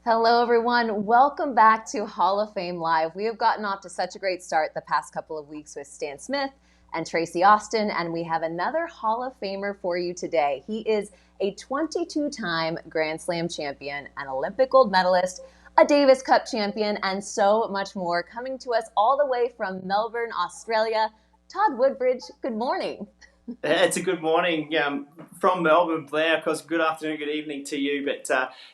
Hello, everyone. Welcome back to Hall of Fame Live. We have gotten off to such a great start the past couple of weeks with Stan Smith and Tracy Austin, and we have another Hall of Famer for you today. He is a 22-time Grand Slam champion, an Olympic gold medalist, a Davis Cup champion, and so much more. Coming to us all the way from Melbourne, Australia, Todd Woodbridge. Good morning. It's a good morning from Melbourne, Blair. Of course, good afternoon, good evening to you, but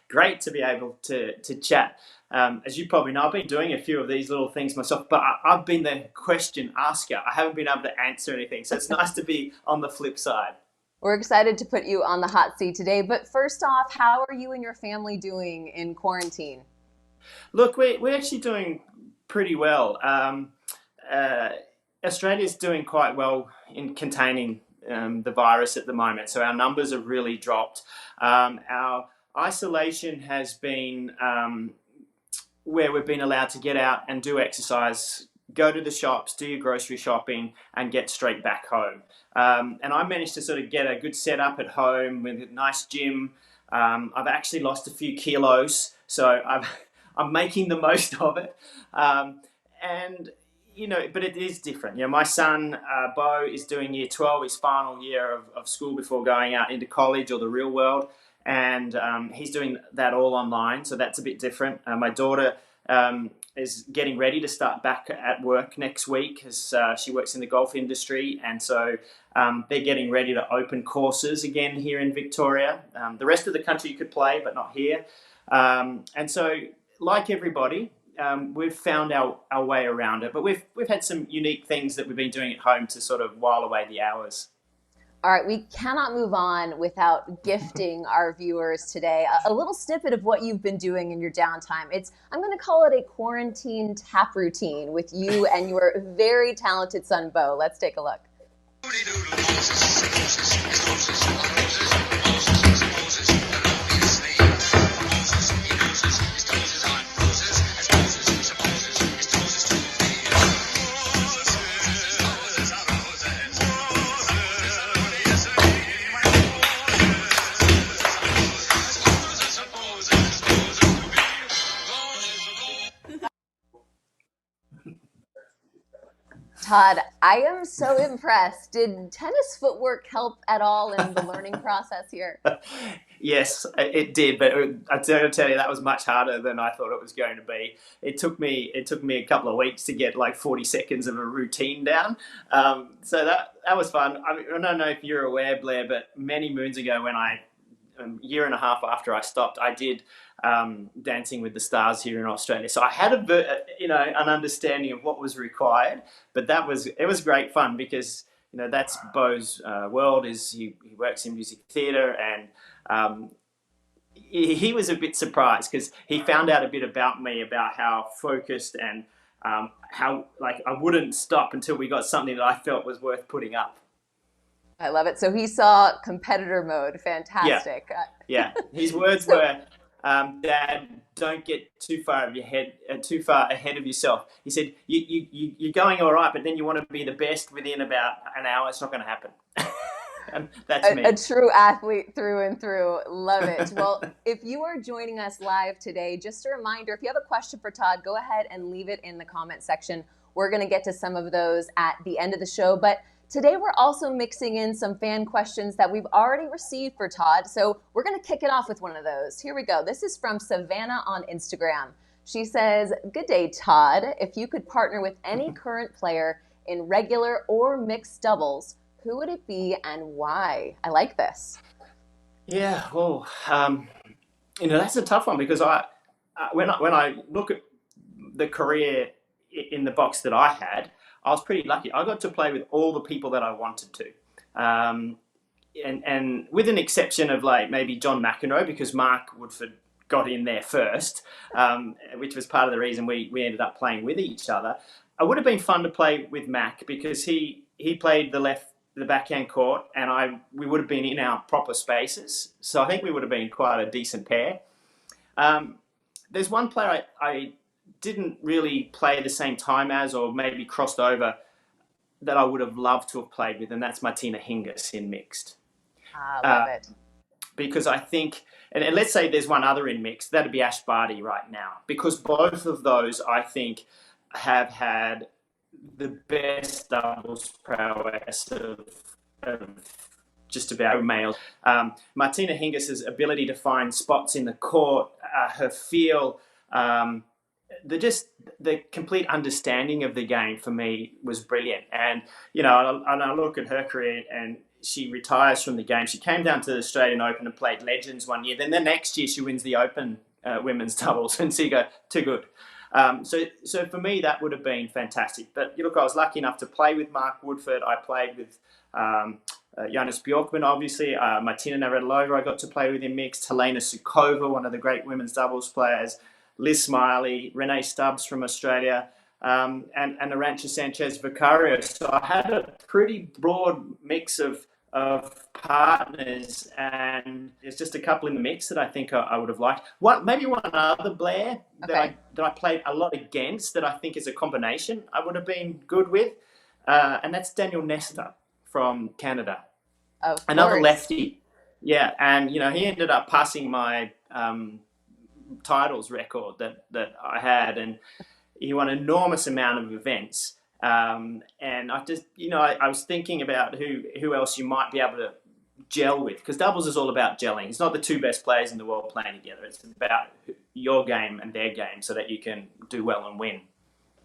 great to be able to chat. As you probably know, I've been doing a few of these little things myself, but I've been the question asker. I haven't been able to answer anything, so it's nice to be on the flip side. We're excited to put you on the hot seat today. But first off, how are you and your family doing in quarantine? Look, we're actually doing pretty well. Uh, Australia's doing quite well in containing the virus at the moment, so our numbers have really dropped. Our isolation has been where we've been allowed to get out and do exercise, go to the shops, do your grocery shopping, and get straight back home. And I managed to sort of get a good setup at home with a nice gym. I've actually lost a few kilos, so I'm making the most of it. And but it is different. My son, Bo, is doing year 12, his final year of school before going out into college or the real world. And he's doing that all online, so that's a bit different. My daughter is getting ready to start back at work next week as she works in the golf industry. And so they're getting ready to open courses again here in Victoria. The rest of the country you could play, but not here. And so, like everybody, we've found our way around it, but we've had some unique things that we've been doing at home to sort of while away the hours. All right, we cannot move on without gifting our viewers today a little snippet of what you've been doing in your downtime. I'm going to call it a quarantine tap routine with you and your very talented son, Bo. Let's take a look. Todd, I am so impressed. Did tennis footwork help at all in the learning process here? Yes, it did, but I gotta tell you that was much harder than I thought it was going to be. It took me a couple of weeks to get like 40 seconds of a routine down. So that was fun. I don't know if you're aware, Blair, but many moons ago, when a year and a half after I stopped, I did Dancing with the Stars here in Australia. So I had an understanding of what was required, but it was great fun because that's Bo's world. Is he works in music theatre, and he was a bit surprised because he found out a bit about me, about how focused and how like I wouldn't stop until we got something that I felt was worth putting up. I love it. So he saw competitor mode. Yeah, Fantastic. yeah. His words So were, "Dad, don't get too far of your head, too far ahead of yourself." He said, "You're going all right, but then you want to be the best within about an hour. It's not going to happen." And that's a me. true athlete through and through. Love it. Well, if you are joining us live today, just a reminder, if you have a question for Todd, go ahead and leave it in the comment section. We're going to get to some of those at the end of the show. But today we're also mixing in some fan questions that we've already received for Todd. So we're going to kick it off with one of those. Here we go. This is from Savannah on Instagram. She says, "Good day, Todd. If you could partner with any current player in regular or mixed doubles, who would it be and why?" I like this. Yeah, well, that's a tough one because when I look at the career in the box that I had, I was pretty lucky. I got to play with all the people that I wanted to. Um, and with an exception of like maybe John McEnroe, because Mark Woodford got in there first, which was part of the reason we ended up playing with each other. It would have been fun to play with Mac because he played the backhand court, and we would have been in our proper spaces. So I think we would have been quite a decent pair. Um, there's one player I didn't really play the same time as, or maybe crossed over, that I would have loved to have played with, and that's Martina Hingis in mixed. Ah, love Uh, it. because I think and let's say there's one other in mix, that'd be Ash Barty right now, because both of those, I think, have had the best doubles prowess of just about males. Martina Hingis's ability to find spots in the court, her feel, the complete understanding of the game for me was brilliant. And I look at her career, and she retires from the game. She came down to the Australian Open and played Legends one year. Then the next year she wins the Open women's doubles, and so you go, too good. So for me, that would have been fantastic. But look, I was lucky enough to play with Mark Woodford. I played with Jonas Bjorkman, obviously. Martina Navratilova, I got to play with in mixed. Helena Sukova, one of the great women's doubles players. Liz Smiley, Renee Stubbs from Australia, and Arantxa Sanchez Vicario. So I had a pretty broad mix of partners, and there's just a couple in the mix that I think I would have liked. Maybe one other, Blair, that I played a lot against, that I think is a combination I would have been good with, and that's Daniel Nestor from Canada. Another lefty. Yeah, and he ended up passing my titles record that I had, and he won an enormous amount of events. And I just, I was thinking about who else you might be able to gel with, because doubles is all about gelling. It's not the two best players in the world playing together. It's about your game and their game, so that you can do well and win.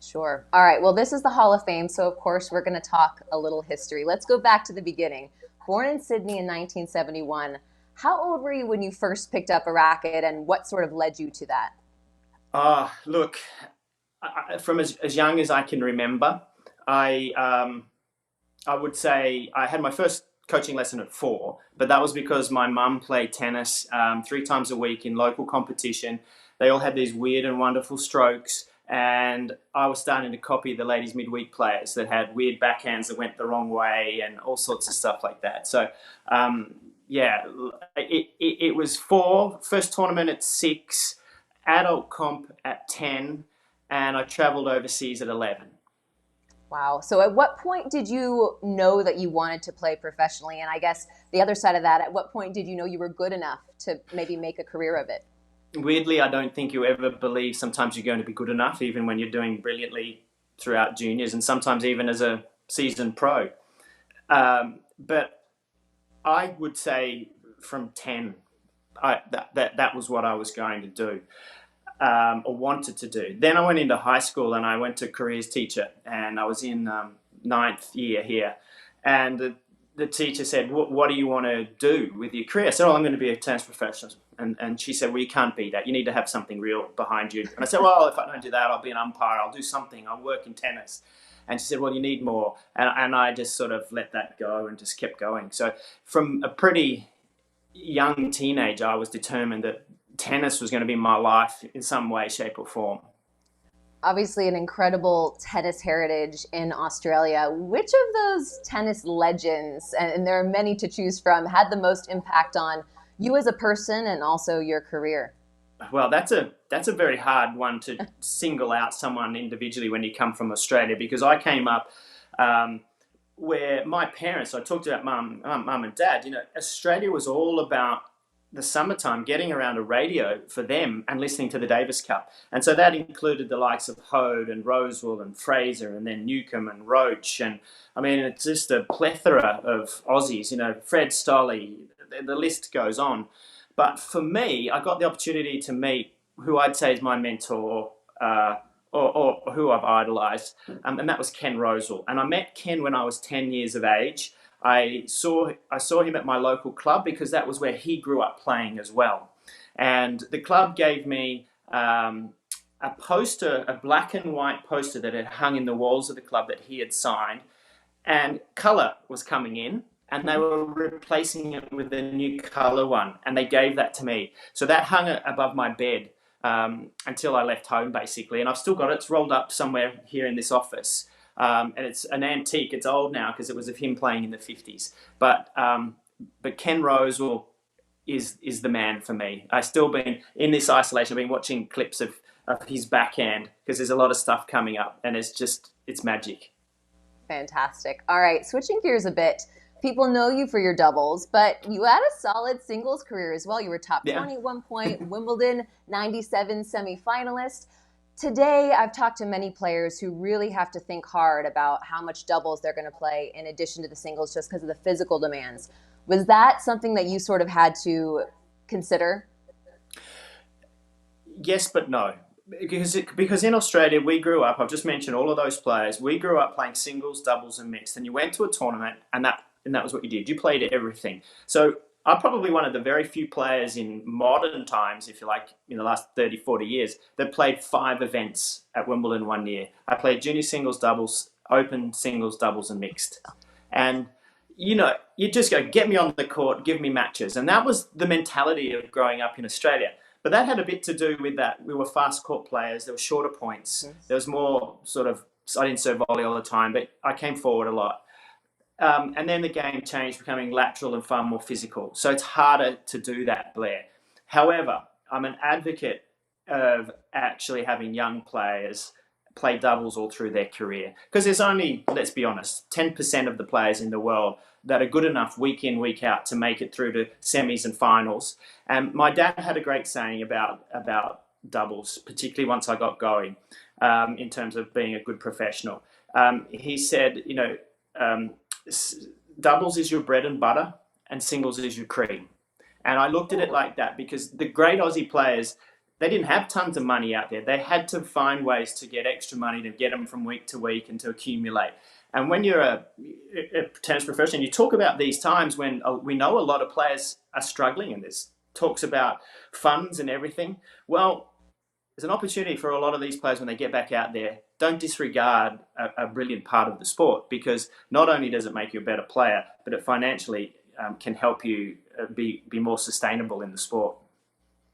Sure. All right. Well, this is the Hall of Fame, so of course we're going to talk a little history. Let's go back to the beginning. Born in Sydney in 1971, how old were you when you first picked up a racket, and what sort of led you to that? Look, from as young as I can remember, I would say I had my first coaching lesson at 4, but that was because my mum played tennis 3 times a week in local competition. They all had these weird and wonderful strokes, and I was starting to copy the ladies' midweek players that had weird backhands that went the wrong way and all sorts of stuff like that. So, it was 4, first tournament at 6, adult comp at 10, and I traveled overseas at 11. Wow. So at what point did you know that you wanted to play professionally? And I guess the other side of that, at what point did you know you were good enough to maybe make a career of it? Weirdly, I don't think you ever believe sometimes you're going to be good enough, even when you're doing brilliantly throughout juniors, and sometimes even as a seasoned pro. But I would say from 10, that was what I was going to do. Or wanted to do. Then I went into high school, and I went to careers teacher, and I was in 9th year here, and the teacher said, what do you want to do with your career? I said, I'm going to be a tennis professional. And she said, well, you can't be that. You need to have something real behind you. And I said, well, if I don't do that, I'll be an umpire. I'll do something. I'll work in tennis. And she said, well, you need more. And I just sort of let that go and just kept going. So from a pretty young teenager, I was determined that tennis was going to be my life in some way, shape, or form. Obviously an incredible tennis heritage in Australia. Which of those tennis legends, and there are many to choose from, had the most impact on you as a person and also your career? Well, that's a very hard one to single out someone individually when you come from Australia, because I came up where my parents, I talked about mum and dad, Australia was all about the summertime, getting around a radio for them and listening to the Davis Cup. And so that included the likes of Hode and Rosewell and Fraser, and then Newcomb and Roach. And I mean, it's just a plethora of Aussies, Fred Stolle, the list goes on. But for me, I got the opportunity to meet who I'd say is my mentor, or who I've idolized, and that was Ken Rosewell. And I met Ken when I was 10 years of age. I saw him at my local club, because that was where he grew up playing as well. And the club gave me a poster, a black and white poster that had hung in the walls of the club that he had signed. And colour was coming in, and they were replacing it with a new colour one. And they gave that to me. So that hung above my bed until I left home, basically. And I've still got it. It's rolled up somewhere here in this office. And it's an antique. It's old now because it was of him playing in the 50s. But Ken Rosewell is the man for me. I've still been in this isolation. I've been watching clips of his backhand, because there's a lot of stuff coming up, and it's magic. Fantastic. All right, switching gears a bit. People know you for your doubles, but you had a solid singles career as well. You were top Yeah. 20 at one point, Wimbledon 97 semifinalist. Today, I've talked to many players who really have to think hard about how much doubles they're going to play in addition to the singles just because of the physical demands. Was that something that you sort of had to consider? Yes, but no. Because in Australia, we grew up, I've just mentioned all of those players, we grew up playing singles, doubles, and mixed. And you went to a tournament, and that was what you did. You played everything. So I'm probably one of the very few players in modern times, if you like, in the last 30, 40 years, that played 5 events at Wimbledon one year. I played junior singles, doubles, open singles, doubles, and mixed. And you just go, get me on the court, give me matches. And that was the mentality of growing up in Australia. But that had a bit to do with that. We were fast court players. There were shorter points. There was more sort of, I didn't serve volley all the time, but I came forward a lot. And then the game changed, becoming lateral and far more physical. So it's harder to do that, Blair. However, I'm an advocate of actually having young players play doubles all through their career. Because there's only, let's be honest, 10% of the players in the world that are good enough week in, week out to make it through to semis and finals. And my dad had a great saying about doubles, particularly once I got going, in terms of being a good professional. He said, doubles is your bread and butter and singles is your cream. And I looked at it like that because the great Aussie players, they didn't have tons of money out there. They had to find ways to get extra money to get them from week to week and to accumulate. And when you're a tennis professional, you talk about these times when we know a lot of players are struggling, and this talks about funds and everything. Well, there's an opportunity for a lot of these players when they get back out there. Don't disregard a brilliant part of the sport, because not only does it make you a better player, but it financially can help you be more sustainable in the sport.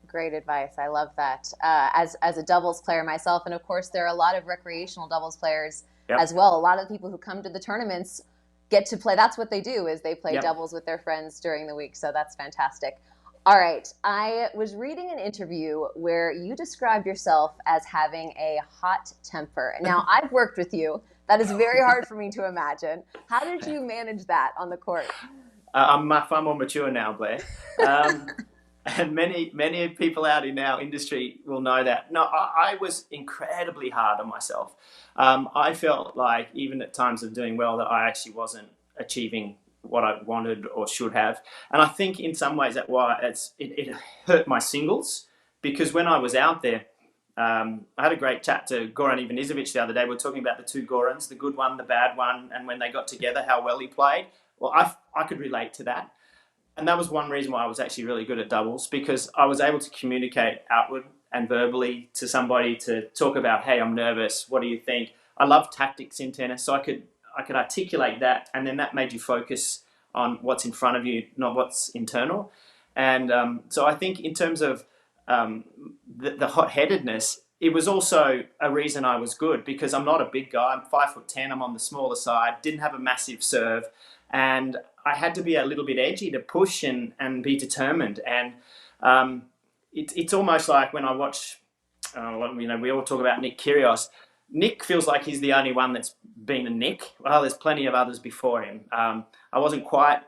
Great advice. I love that. As a doubles player myself, and of course, there are a lot of recreational doubles players as well. A lot of the people who come to the tournaments get to play. That's what they do, is they play doubles with their friends during the week. So that's fantastic. All right. I was reading an interview where you described yourself as having a hot temper. Now, I've worked with you. That is very hard for me to imagine. How did you manage that on the court? I'm far more mature now, Blair. And many people out in our industry will know that. No, I was incredibly hard on myself. I felt like even at times of doing well that I actually wasn't achieving what I wanted or should have. And I think in some ways that why it hurt my singles, because when I was out there, I had a great chat to Goran Ivanisevic the other day. We were talking about the two Gorans, the good one, the bad one, and when they got together, how well he played. Well, I could relate to that. And that was one reason why I was actually really good at doubles, because I was able to communicate outward and verbally to somebody to talk about, hey, I'm nervous. What do you think? I love tactics in tennis, so I could articulate that, and then that made you focus on what's in front of you, not what's internal. And so I think in terms of the hot-headedness, it was also a reason I was good, because I'm not a big guy. I'm 5'10". I'm on the smaller side. Didn't have a massive serve, and I had to be a little bit edgy to push and be determined. And it's almost like when I watch, we all talk about Nick Kyrgios. Nick feels like he's the only one that's been a Nick. Well, there's plenty of others before him. I wasn't quite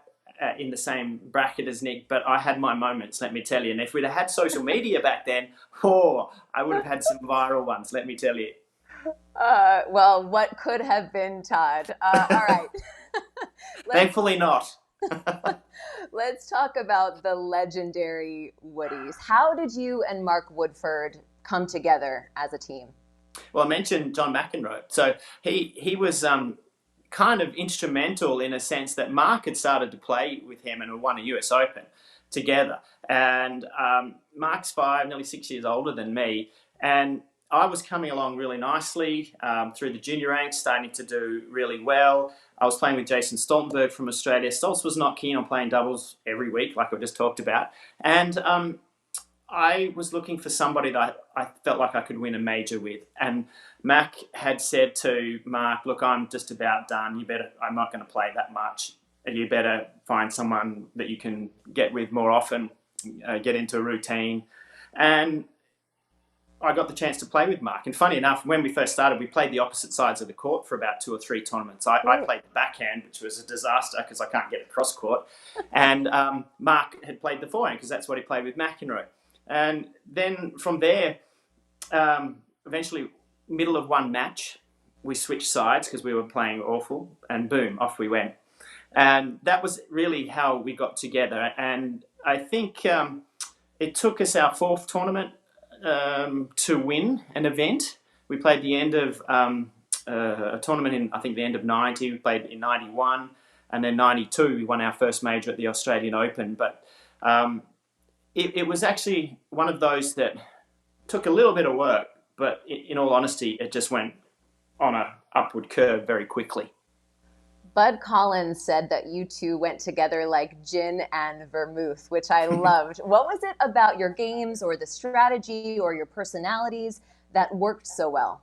in the same bracket as Nick, but I had my moments, let me tell you. And if we'd have had social media back then, I would have had some viral ones, let me tell you. Well, what could have been, Todd? All right. Thankfully not. Let's talk about the legendary Woodies. How did you and Mark Woodford come together as a team? Well, I mentioned John McEnroe. So he was kind of instrumental in a sense that Mark had started to play with him and won a US Open together. And Mark's nearly 6 years older than me. And I was coming along really nicely through the junior ranks, starting to do really well. I was playing with Jason Stoltenberg from Australia. Stoltz was not keen on playing doubles every week, like I just talked about. And I was looking for somebody that I felt like I could win a major with. And Mac had said to Mark, look, I'm just about done. I'm not going to play that much. You better find someone that you can get with more often, get into a routine. And I got the chance to play with Mark. And funny enough, when we first started, we played the opposite sides of the court for about 2 or 3 tournaments. I played the backhand, which was a disaster because I can't get across court. And Mark had played the forehand because that's what he played with McEnroe. And then from there, eventually, middle of one match, we switched sides because we were playing awful. And boom, off we went. And that was really how we got together. And I think it took us our 4th tournament to win an event. We played the end of a tournament in, I think, the end of 90. We played in 91. And then 92, we won our first major at the Australian Open. But it was actually one of those that took a little bit of work. But in all honesty, it just went on a upward curve very quickly. Bud Collins said that you two went together like gin and vermouth, which I loved. What was it about your games or the strategy or your personalities that worked so well?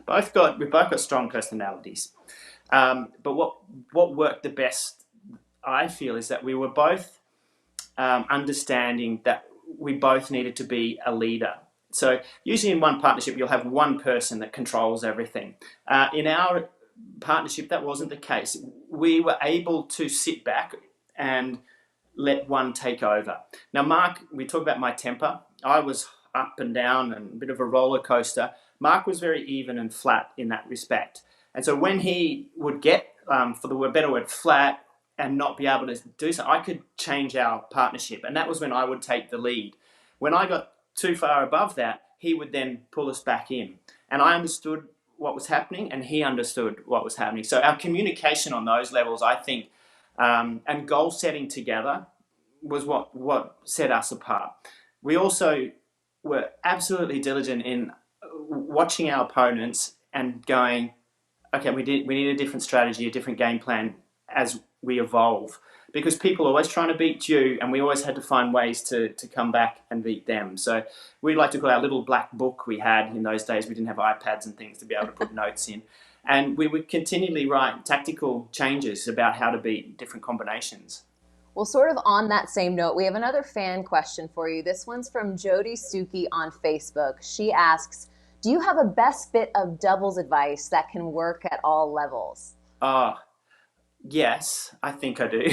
We both got strong personalities. But what worked the best, I feel, is that we were both understanding that we both needed to be a leader. So usually in one partnership, you'll have one person that controls everything. In our partnership, that wasn't the case. We were able to sit back and let one take over. Now, Mark, we talk about my temper. I was up and down and a bit of a roller coaster. Mark was very even and flat in that respect. And so when he would get, for the better word, flat and not be able to do so, I could change our partnership. And that was when I would take the lead. When I got too far above that, he would then pull us back in. And I understood what was happening and he understood what was happening. So our communication on those levels, I think, and goal setting together was what set us apart. We also were absolutely diligent in watching our opponents and going, okay, we need a different strategy, a different game plan as we evolve. Because people are always trying to beat you, and we always had to find ways to come back and beat them. So we like to call our little black book we had in those days. We didn't have iPads and things to be able to put notes in. And we would continually write tactical changes about how to beat different combinations. Well, sort of on that same note, we have another fan question for you. This one's from Jody Stuckey on Facebook. She asks, do you have a best bit of doubles advice that can work at all levels? Yes, I think I do.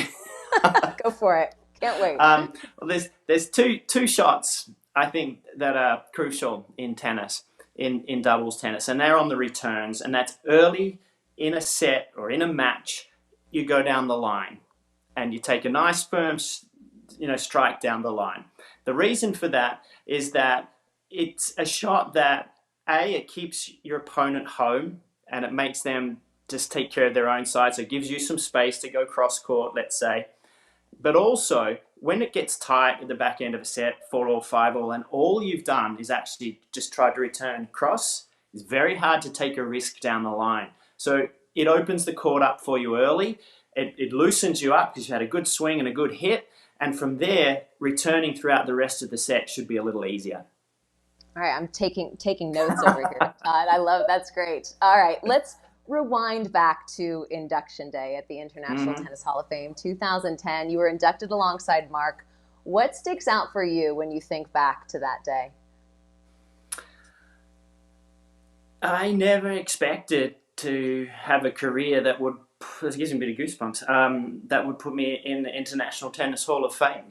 Go for it. Can't wait. Well, there's two shots I think that are crucial in tennis, in doubles tennis, and they're on the returns. And that's early in a set or in a match, you go down the line, and you take a nice firm, strike down the line. The reason for that is that it's a shot that it keeps your opponent home, and it makes them just take care of their own side. So it gives you some space to go cross court, let's say. But also, when it gets tight at the back end of a set, 4-all, 5-all, and all you've done is actually just try to return cross, it's very hard to take a risk down the line. So it opens the court up for you early. It loosens you up because you had a good swing and a good hit. And from there, returning throughout the rest of the set should be a little easier. All right, I'm taking notes over here, Todd. I love, that's great. All right, let's rewind back to induction day at the International Tennis Hall of Fame, 2010. You were inducted alongside Mark. What sticks out for you when you think back to that day? I never expected to have a career that would, this gives me a bit of goosebumps, that would put me in the International Tennis Hall of Fame.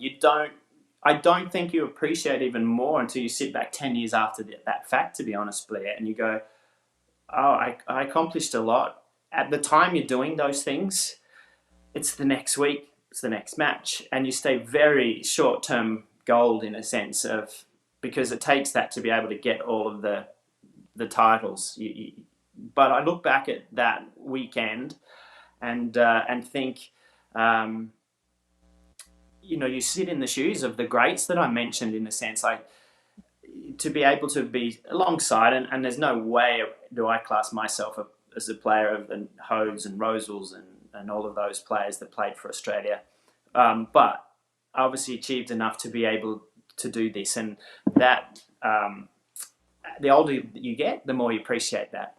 I don't think you appreciate even more until you sit back 10 years after that fact, to be honest, Blair, and you go, oh, I accomplished a lot. At the time you're doing those things, it's the next week, it's the next match, and you stay very short-term gold in a sense of, because it takes that to be able to get all of the titles. But I look back at that weekend and think, you sit in the shoes of the greats that I mentioned, in a sense, to be able to be alongside, and there's no way do I class myself as a player of Hodes and Rosals and all of those players that played for Australia. But I obviously achieved enough to be able to do this, and that the older you get, the more you appreciate that.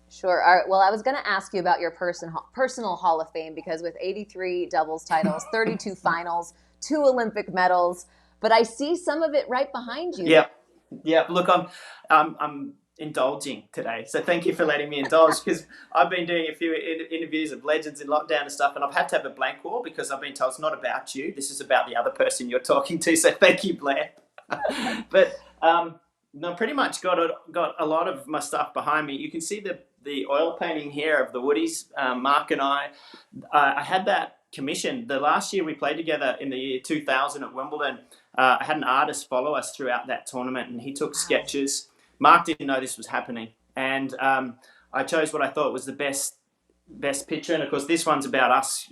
Sure. All right. Well, I was going to ask you about your personal Hall of Fame, because with 83 doubles titles, 32 finals, 2 Olympic medals, but I see some of it right behind you. Yep. Yeah, look, I'm indulging today, so thank you for letting me indulge, because I've been doing a few interviews of legends in lockdown and stuff, and I've had to have a blank wall because I've been told it's not about you. This is about the other person you're talking to. So thank you, Blair. But no, pretty much got a lot of my stuff behind me. You can see the oil painting here of the Woodies. Mark and I had that commissioned the last year we played together in the year 2000 at Wimbledon. I had an artist follow us throughout that tournament, and he took sketches. Mark didn't know this was happening, and I chose what I thought was the best picture. And of course, this one's about us,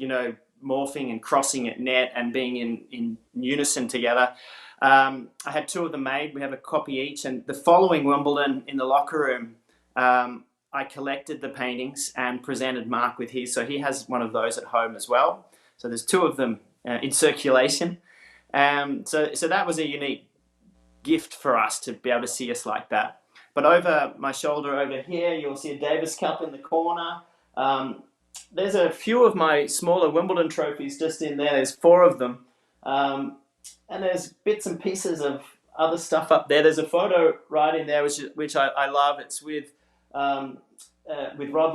morphing and crossing at net and being in unison together. I had two of them made. We have a copy each, and the following Wimbledon in the locker room, I collected the paintings and presented Mark with his, so he has one of those at home as well. So there's two of them in circulation. So that was a unique gift for us to be able to see us like that. But over my shoulder over here, you'll see a Davis Cup in the corner. There's a few of my smaller Wimbledon trophies just in there. There's 4 of them. And there's bits and pieces of other stuff up there. There's a photo right in there, which I love. It's with Rod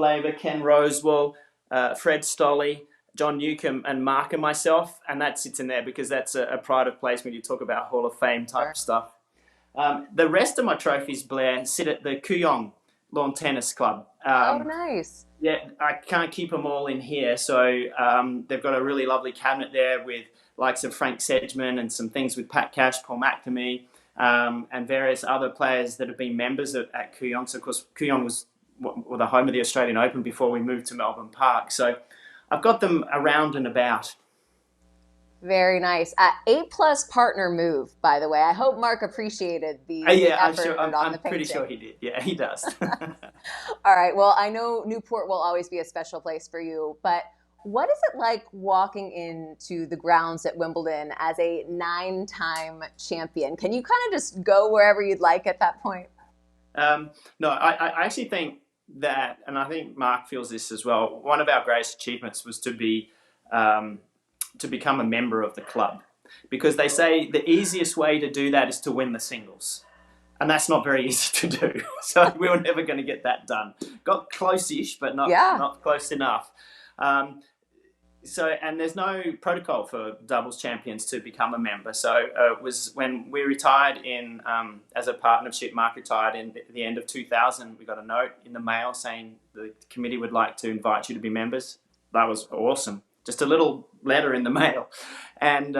Laver, Ken Rosewell, Fred Stolley, John Newcomb, and Mark and myself. And that sits in there because that's a pride of place when you talk about Hall of Fame type stuff. The rest of my trophies, Blair, sit at the Kooyong Lawn Tennis Club. Oh, nice. Yeah, I can't keep them all in here. So they've got a really lovely cabinet there with likes of Frank Sedgman and some things with Pat Cash, Paul McNamee, and various other players that have been members at Kooyong. So, of course, Kooyong was the home of the Australian Open before we moved to Melbourne Park. So I've got them around and about. Very nice. A+ partner move, by the way. I hope Mark appreciated the effort on the painting. I'm pretty sure he did. Yeah, he does. All right. Well, I know Newport will always be a special place for you, but what is it like walking into the grounds at Wimbledon as a 9-time champion? Can you kind of just go wherever you'd like at that point? No, I actually think that, and I think Mark feels this as well, one of our greatest achievements was to become a member of the club, because they say the easiest way to do that is to win the singles, and that's not very easy to do. So we were never going to get that done. Got close-ish, but not close enough. And there's no protocol for doubles champions to become a member. So it was when we retired as a partnership. Mark retired at the end of 2000. We got a note in the mail saying the committee would like to invite you to be members. That was awesome. Just a little letter in the mail. And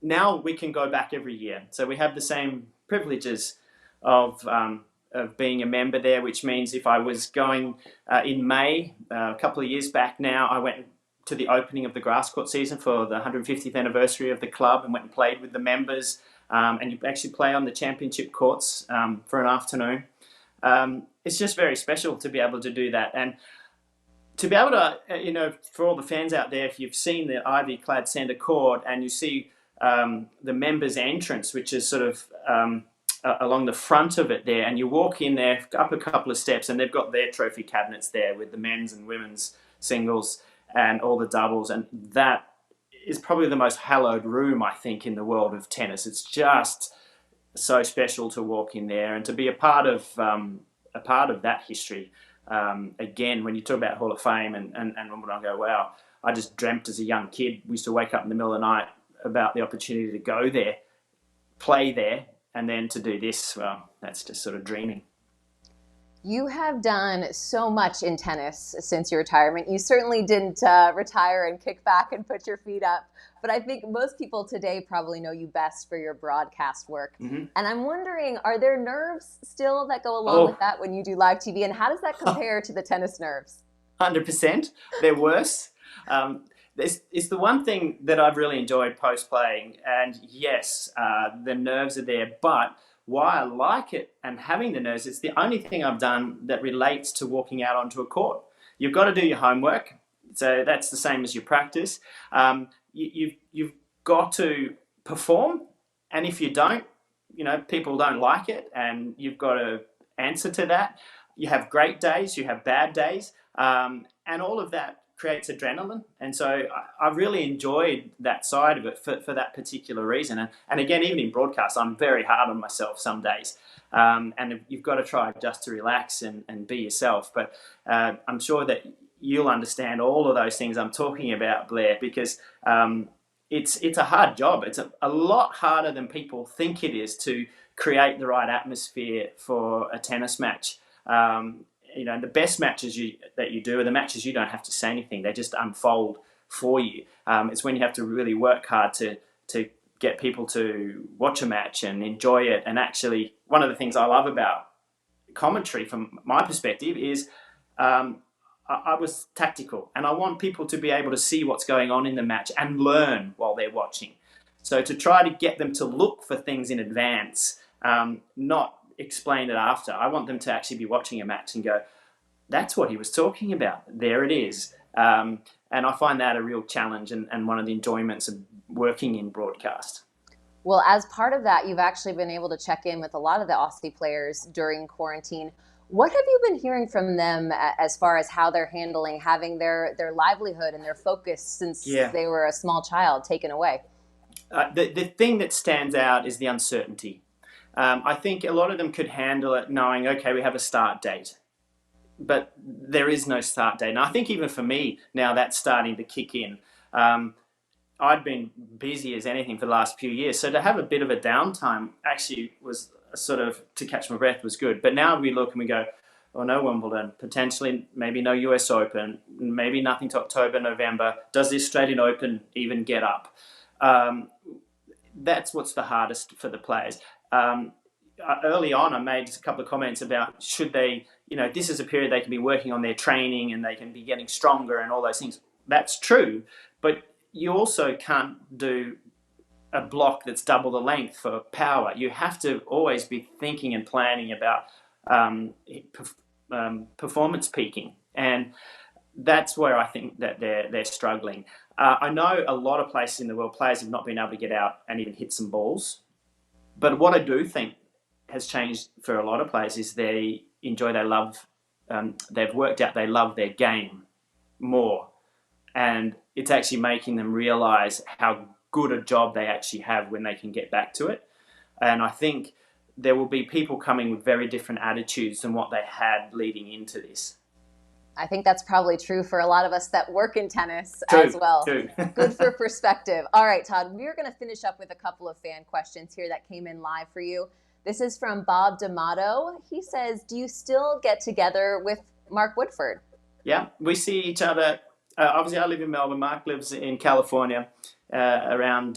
now we can go back every year. So we have the same privileges of being a member there, which means if I was going in May, a couple of years back now, I went to the opening of the grass court season for the 150th anniversary of the club and went and played with the members. And you actually play on the championship courts for an afternoon. It's just very special to be able to do that. And to be able to, for all the fans out there, if you've seen the ivy-clad centre court and you see the members' entrance, which is sort of along the front of it there, and you walk in there up a couple of steps and they've got their trophy cabinets there with the men's and women's singles and all the doubles, and that is probably the most hallowed room, I think, in the world of tennis. It's just so special to walk in there and to be a part of that history. Again, when you talk about Hall of Fame and when I go, wow, I just dreamt as a young kid. We used to wake up in the middle of the night about the opportunity to go there, play there, and then to do this. Well, that's just sort of dreaming. You have done so much in tennis since your retirement. You certainly didn't retire and kick back and put your feet up. But I think most people today probably know you best for your broadcast work. Mm-hmm. And I'm wondering, are there nerves still that go along with that when you do live TV? And how does that compare to the tennis nerves? 100%. They're worse. It's the one thing that I've really enjoyed post-playing. And yes, the nerves are there. But why I like it and having the nerves, it's the only thing I've done that relates to walking out onto a court. You've got to do your homework. So that's the same as your practice. You've got to perform. And if you don't, people don't like it. And you've got to answer to that. You have great days. You have bad days. And all of that creates adrenaline. And so I really enjoyed that side of it for that particular reason. And again, even in broadcast, I'm very hard on myself some days. And you've got to try just to relax and be yourself. But I'm sure that you'll understand all of those things I'm talking about, Blair, because it's a hard job. It's a lot harder than people think it is to create the right atmosphere for a tennis match. The best matches that you do are the matches you don't have to say anything. They just unfold for you. It's when you have to really work hard to get people to watch a match and enjoy it. And actually, one of the things I love about commentary from my perspective is I was tactical, and I want people to be able to see what's going on in the match and learn while they're watching. So to try to get them to look for things in advance, not explain it after. I want them to actually be watching a match and go, that's what he was talking about. There it is. And I find that a real challenge and one of the enjoyments of working in broadcast. Well, as part of that, you've actually been able to check in with a lot of the Aussie players during quarantine. What have you been hearing from them as far as how they're handling having their livelihood and their focus since they were a small child taken away? The thing that stands out is the uncertainty. I think a lot of them could handle it knowing, okay, we have a start date, but there is no start date. And I think even for me now, that's starting to kick in. I'd been busy as anything for the last few years, so to have a bit of a downtime actually was sort of, to catch my breath, was good. But now we look and we go, oh, no Wimbledon, potentially maybe no US Open, maybe nothing to October, November. Does the Australian Open even get up? That's what's the hardest for the players. Early on, I made a couple of comments about should they, this is a period they can be working on their training and they can be getting stronger and all those things. That's true, but you also can't do a block that's double the length for power. You have to always be thinking and planning about performance peaking, and that's where I think that they're struggling. I know a lot of places in the world, players have not been able to get out and even hit some balls. But what I do think has changed for a lot of players is they love, they've worked out they love their game more. And it's actually making them realise how good a job they actually have when they can get back to it. And I think there will be people coming with very different attitudes than what they had leading into this. I think that's probably true for a lot of us that work in tennis as well. True. Good for perspective. All right, Todd, we're going to finish up with a couple of fan questions here that came in live for you. This is from Bob D'Amato. He says, do you still get together with Mark Woodford? Yeah, we see each other. Obviously, I live in Melbourne. Mark lives in California, around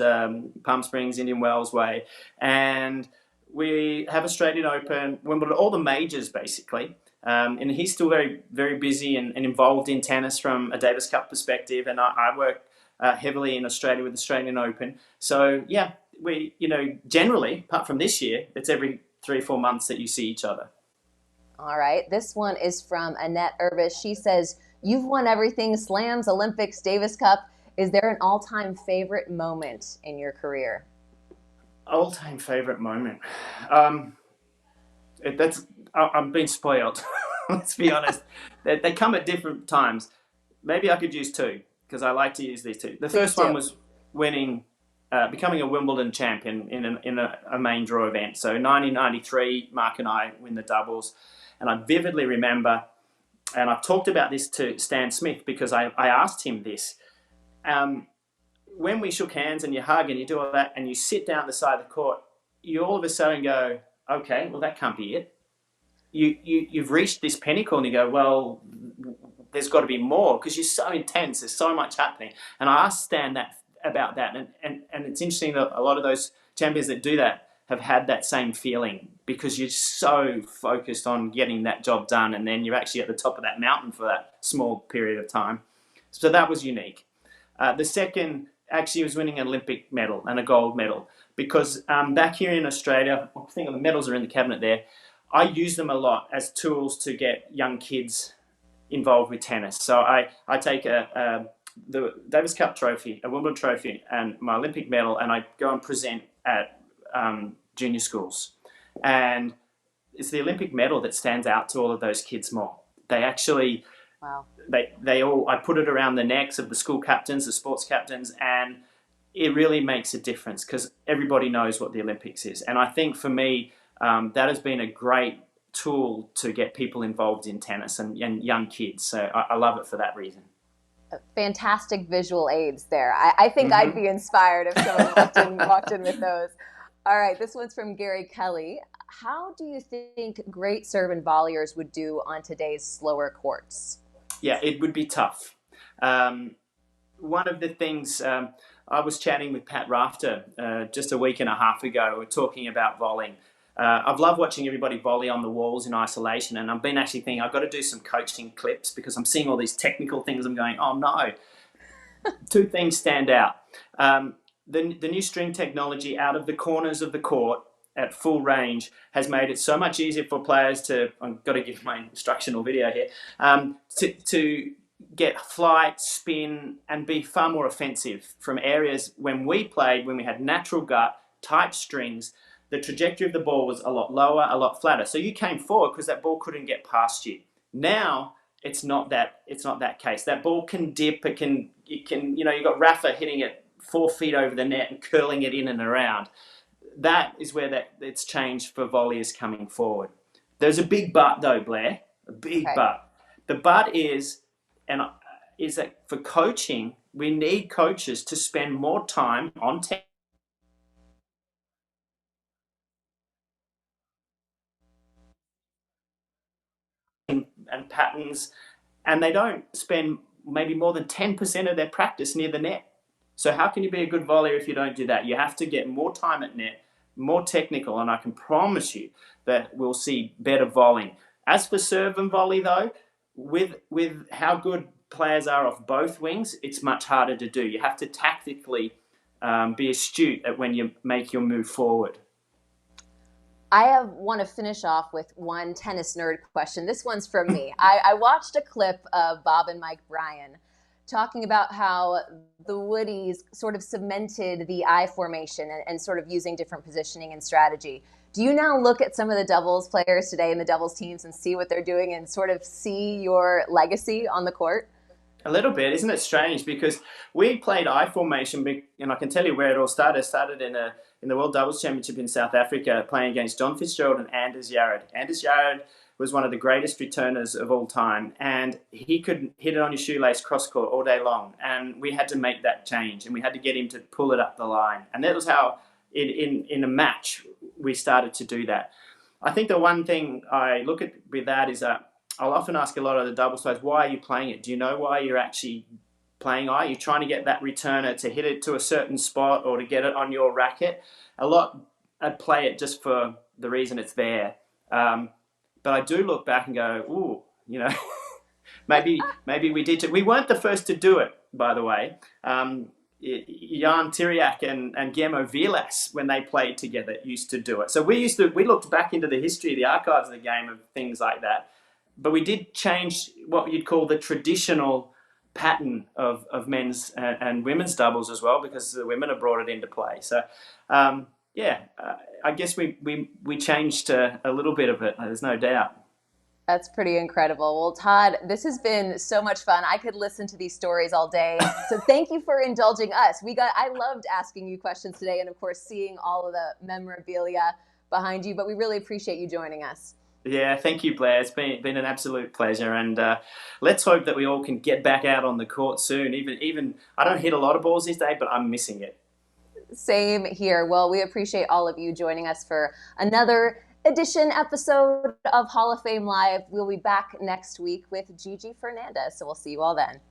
Palm Springs, Indian Wells way. And we have Australian Open, Wimbledon, all the majors basically. And he's still very, very busy and involved in tennis from a Davis Cup perspective. And I work heavily in Australia with Australian Open. So, yeah, we, generally, apart from this year, it's every 3 or 4 months that you see each other. All right. This one is from Annette Irvis. She says, you've won everything, Slams, Olympics, Davis Cup. Is there an all-time favorite moment in your career? All-time favorite moment? I'm being spoiled. Let's be honest. They come at different times. Maybe I could use two because I like to use these two. The first one was winning, becoming a Wimbledon champion in a main draw event. So 1993, Mark and I win the doubles. And I vividly remember, and I've talked about this to Stan Smith because I asked him this. When we shook hands and you hug and you do all that and you sit down the side of the court, you all of a sudden go, okay, well, that can't be it. You've reached this pinnacle and you go, well, there's got to be more because you're so intense. There's so much happening. And I asked Stan about that. And it's interesting that a lot of those champions that do that have had that same feeling because you're so focused on getting that job done and then you're actually at the top of that mountain for that small period of time. So that was unique. The second actually was winning an Olympic medal and a gold medal because back here in Australia, I think the medals are in the cabinet there, I use them a lot as tools to get young kids involved with tennis. So I take the Davis Cup trophy, a Wimbledon trophy, and my Olympic medal, and I go and present at junior schools. And it's the Olympic medal that stands out to all of those kids more. They actually Wow. I put it around the necks of the school captains, the sports captains, and it really makes a difference because everybody knows what the Olympics is. And I think for me, that has been a great tool to get people involved in tennis and young kids. So I love it for that reason. Fantastic visual aids there. I think I'd Mm-hmm. be inspired if someone walked in with those. All right, this one's from Gary Kelly. How do you think great serve and volleyers would do on today's slower courts? Yeah, it would be tough. One of the things I was chatting with Pat Rafter just a week and a half ago. We were talking about volleying. I've loved watching everybody volley on the walls in isolation, and I've been actually thinking I've got to do some coaching clips because I'm seeing all these technical things. I'm going, oh no. Two things stand out. The new string technology out of the corners of the court at full range has made it so much easier for players to, I've got to give my instructional video here, to get flight, spin, and be far more offensive from areas when we had natural gut, tight strings, the trajectory of the ball was a lot lower, a lot flatter. So you came forward because that ball couldn't get past you. Now it's not that case. That ball can dip, it can you've got Rafa hitting it 4 feet over the net and curling it in and around. That is where it's changed for volleyers coming forward. There's a big but though, Blair. A big but. The but is that for coaching, we need coaches to spend more time on and patterns, and they don't spend maybe more than 10% of their practice near the net. So how can you be a good volleyer if you don't do that? You have to get more time at net, more technical, and I can promise you that we'll see better volleying. As for serve and volley, though, with how good players are off both wings, it's much harder to do. You have to tactically be astute at when you make your move forward. I want to finish off with one tennis nerd question. This one's from me. I watched a clip of Bob and Mike Bryan talking about how the Woodies sort of cemented the I formation and sort of using different positioning and strategy. Do you now look at some of the doubles players today and the doubles teams and see what they're doing and sort of see your legacy on the court? A little bit, isn't it strange? Because we played I formation, and I can tell you where it all started. It started in the World Doubles Championship in South Africa, playing against John Fitzgerald and Anders Jarrod. Anders Jarrod was one of the greatest returners of all time, and he could hit it on his shoelace cross court all day long. And we had to make that change, and we had to get him to pull it up the line. And that was how, in a match, we started to do that. I think the one thing I look at with that is that I'll often ask a lot of the doubles players, why are you playing it? Do you know why you're actually playing I? You're trying to get that returner to hit it to a certain spot or to get it on your racket. A lot I'd play it just for the reason it's there. But I do look back and go, ooh, maybe we did. We weren't the first to do it, by the way. Jan Tiriac and Guillermo Vilas, when they played together, used to do it. So we looked back into the history, the archives of the game, of things like that. But we did change what you'd call the traditional pattern of men's and women's doubles as well, because the women have brought it into play. So, I guess we changed a little bit of it. There's no doubt. That's pretty incredible. Well, Todd, this has been so much fun. I could listen to these stories all day. So thank you for indulging us. I loved asking you questions today and, of course, seeing all of the memorabilia behind you. But we really appreciate you joining us. Yeah, thank you, Blair. It's been an absolute pleasure, and let's hope that we all can get back out on the court soon. Even I don't hit a lot of balls these days, but I'm missing it. Same here. Well, we appreciate all of you joining us for another episode of Hall of Fame Live. We'll be back next week with Gigi Fernandez, so we'll see you all then.